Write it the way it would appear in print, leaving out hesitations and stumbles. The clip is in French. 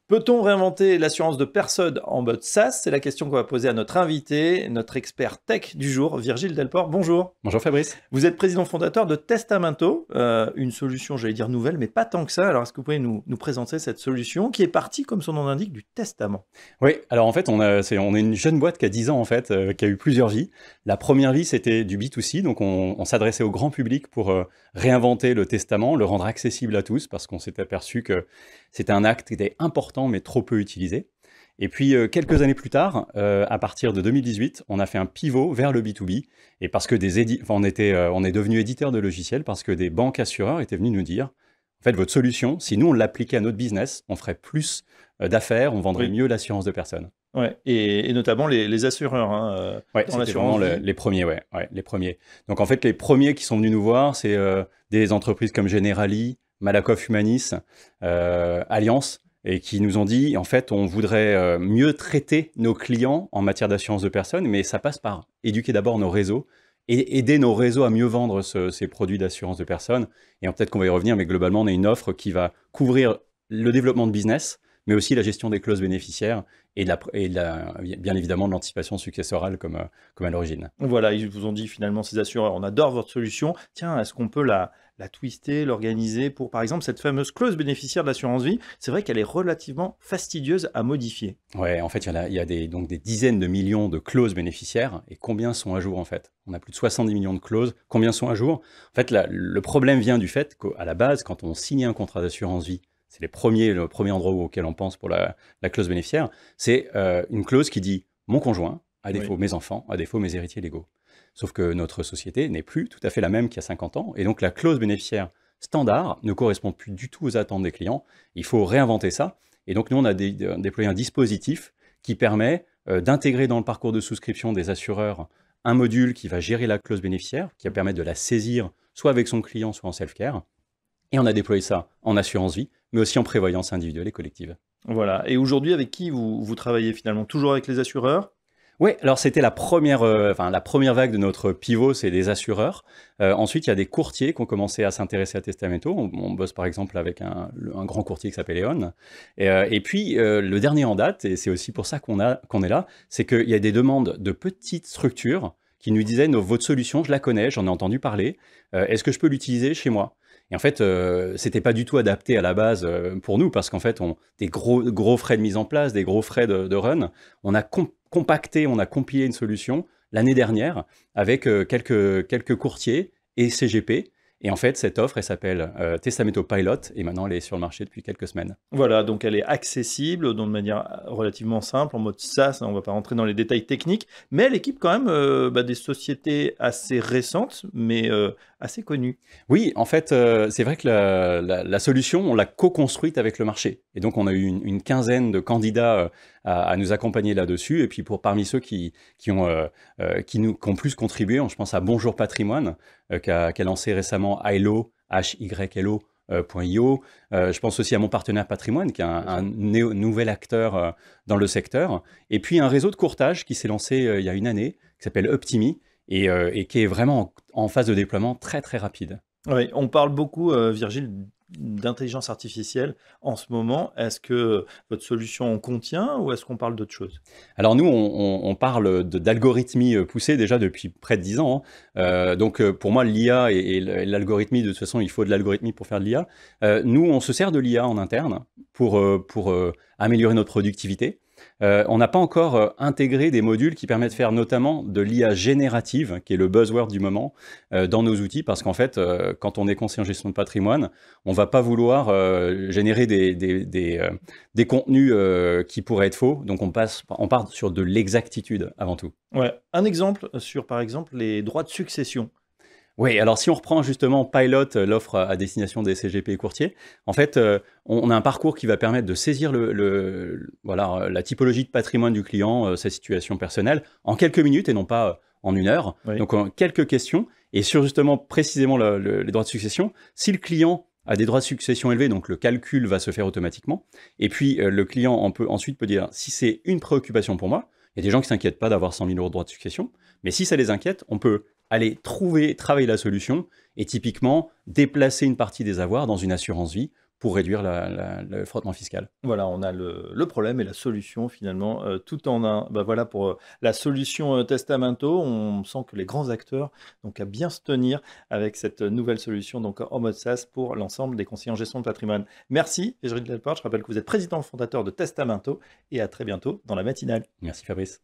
Peut-on réinventer l'assurance de personnes en mode SaaS? C'est la question qu'on va poser à notre invité, notre expert tech du jour, Virgile Delport. Bonjour. Bonjour Fabrice. Vous êtes président fondateur de Testamento, une solution, j'allais dire nouvelle, mais pas tant que ça. Alors, est-ce que vous pouvez nous présenter cette solution qui est partie, comme son nom l'indique, du testament? Oui, alors en fait, on est une jeune boîte qui a 10 ans, en fait, qui a eu plusieurs vies. La première vie, c'était du B2C, donc on s'adressait au grand public pour réinventer le testament, le rendre accessible à tous, parce qu'on s'est aperçu que c'était un acte qui était important, mais trop peu utilisé. Et puis, quelques années plus tard, à partir de 2018, on a fait un pivot vers le B2B, et parce que on est devenu éditeur de logiciels, parce que des banques assureurs étaient venus nous dire, en fait, votre solution, si nous, on l'appliquait à notre business, on ferait plus d'affaires, on vendrait Oui. mieux l'assurance de personnes. Ouais, et notamment les assureurs Ouais, dans c'était l'assurance vraiment vie. les premiers, ouais, les premiers. Donc en fait, les premiers qui sont venus nous voir, c'est des entreprises comme Generali, Malakoff Humanis, Allianz, et qui nous ont dit, en fait, on voudrait mieux traiter nos clients en matière d'assurance de personnes, mais ça passe par éduquer d'abord nos réseaux et aider nos réseaux à mieux vendre ces produits d'assurance de personnes. Et peut-être qu'on va y revenir, mais globalement, on a une offre qui va couvrir le développement de business, mais aussi la gestion des clauses bénéficiaires bien évidemment de l'anticipation successorale comme à l'origine. Voilà, ils vous ont dit finalement, ces assureurs, on adore votre solution. Tiens, est-ce qu'on peut la twister, l'organiser pour, par exemple, cette fameuse clause bénéficiaire de l'assurance vie? C'est vrai qu'elle est relativement fastidieuse à modifier. Ouais, en fait, il y a donc des dizaines de millions de clauses bénéficiaires. Et combien sont à jour, en fait? On a plus de 70 millions de clauses. Combien sont à jour? En fait, le problème vient du fait qu'à la base, quand on signe un contrat d'assurance vie, c'est le premier endroit auquel on pense pour la clause bénéficiaire, c'est une clause qui dit « mon conjoint », à défaut Oui. mes enfants, à défaut mes héritiers légaux. Sauf que notre société n'est plus tout à fait la même qu'il y a 50 ans. Et donc, la clause bénéficiaire standard ne correspond plus du tout aux attentes des clients. Il faut réinventer ça. Et donc, nous, on a déployé un dispositif qui permet d'intégrer dans le parcours de souscription des assureurs un module qui va gérer la clause bénéficiaire, qui va permettre de la saisir soit avec son client, soit en self-care. Et on a déployé ça en assurance vie, mais aussi en prévoyance individuelle et collective. Voilà. Et aujourd'hui, avec qui vous travaillez finalement? Toujours avec les assureurs? Oui, alors c'était la première vague de notre pivot, c'est des assureurs. Ensuite, il y a des courtiers qui ont commencé à s'intéresser à Testamento. On bosse par exemple avec un grand courtier qui s'appelle E.ON. Et puis, le dernier en date, et c'est aussi pour ça qu'on est là, c'est qu'il y a des demandes de petites structures qui nous disaient, votre solution, je la connais, j'en ai entendu parler, est-ce que je peux l'utiliser chez moi? Et en fait, c'était pas du tout adapté à la base pour nous, parce qu'en fait, des gros frais de mise en place, des gros frais de run. On a compacté, on a compilé une solution l'année dernière avec quelques courtiers et CGP. Et en fait, cette offre, elle s'appelle Testamento Pilot, et maintenant, elle est sur le marché depuis quelques semaines. Voilà, donc elle est accessible de manière relativement simple, en mode SaaS, on ne va pas rentrer dans les détails techniques, mais elle équipe quand même des sociétés assez récentes, mais assez connues. Oui, en fait, c'est vrai que la solution, on l'a co-construite avec le marché. Et donc, on a eu une quinzaine de candidats à nous accompagner là-dessus. Et puis, parmi ceux qui ont plus contribué, je pense à Bonjour Patrimoine, qui a lancé récemment Hylo, Hylo, .io. Je pense aussi à mon partenaire Patrimoine, qui est un nouvel acteur dans le secteur. Et puis, un réseau de courtage qui s'est lancé il y a une année, qui s'appelle Optimi, et qui est vraiment en phase de déploiement très, très rapide. Oui, on parle beaucoup, Virgile, d'intelligence artificielle en ce moment. Est-ce que votre solution en contient ou est-ce qu'on parle d'autre chose? Alors nous, on parle d'algorithmie poussée déjà depuis près de 10 ans. Donc pour moi, l'IA et l'algorithmie, de toute façon, il faut de l'algorithmie pour faire de l'IA. Nous, on se sert de l'IA en interne pour améliorer notre productivité. On n'a pas encore intégré des modules qui permettent de faire notamment de l'IA générative, qui est le buzzword du moment, dans nos outils, parce qu'en fait, quand on est conseiller en gestion de patrimoine, on ne va pas vouloir générer des contenus qui pourraient être faux, donc on part sur de l'exactitude avant tout. Ouais. Un exemple sur, par exemple, les droits de succession. Oui, alors si on reprend justement Pilot, l'offre à destination des CGP et courtiers, en fait, on a un parcours qui va permettre de saisir la typologie de patrimoine du client, sa situation personnelle, en quelques minutes et non pas en une heure. Oui. Donc, en quelques questions. Et sur justement précisément les droits de succession, si le client a des droits de succession élevés, donc le calcul va se faire automatiquement. Et puis, le client ensuite peut dire, si c'est une préoccupation pour moi, il y a des gens qui ne s'inquiètent pas d'avoir 100 000 euros de droits de succession, mais si ça les inquiète, on peut aller travailler la solution et typiquement déplacer une partie des avoirs dans une assurance vie pour réduire le frottement fiscal. Voilà, on a le problème et la solution finalement, tout en un. Bah, voilà pour la solution Testamento. On sent que les grands acteurs donc à bien se tenir avec cette nouvelle solution donc en mode SaaS pour l'ensemble des conseillers en gestion de patrimoine. Merci, Égérie de Delport. Je rappelle que vous êtes président fondateur de Testamento et à très bientôt dans la matinale. Merci Fabrice.